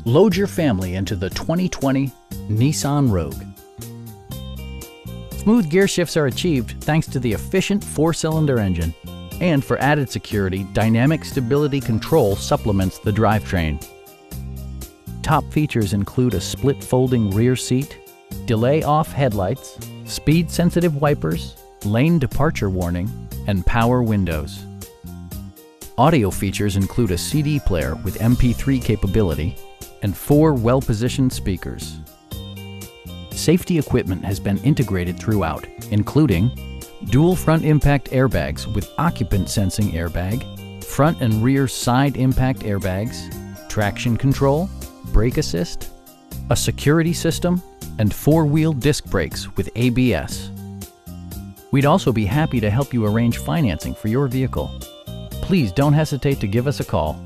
Load your family into the 2020 Nissan Rogue. Smooth gear shifts are achieved thanks to the efficient 4-cylinder engine. And for added security, dynamic stability control supplements the drivetrain. Top features include a split folding rear seat, delay-off headlights, speed-sensitive wipers, lane departure warning, and power windows. Audio features include a CD player with MP3 capability and 4 well-positioned speakers. Safety equipment has been integrated throughout, including dual front impact airbags with occupant sensing airbag, front and rear side impact airbags, traction control, brake assist, a security system, and 4-wheel disc brakes with ABS. We'd also be happy to help you arrange financing for your vehicle. Please don't hesitate to give us a call.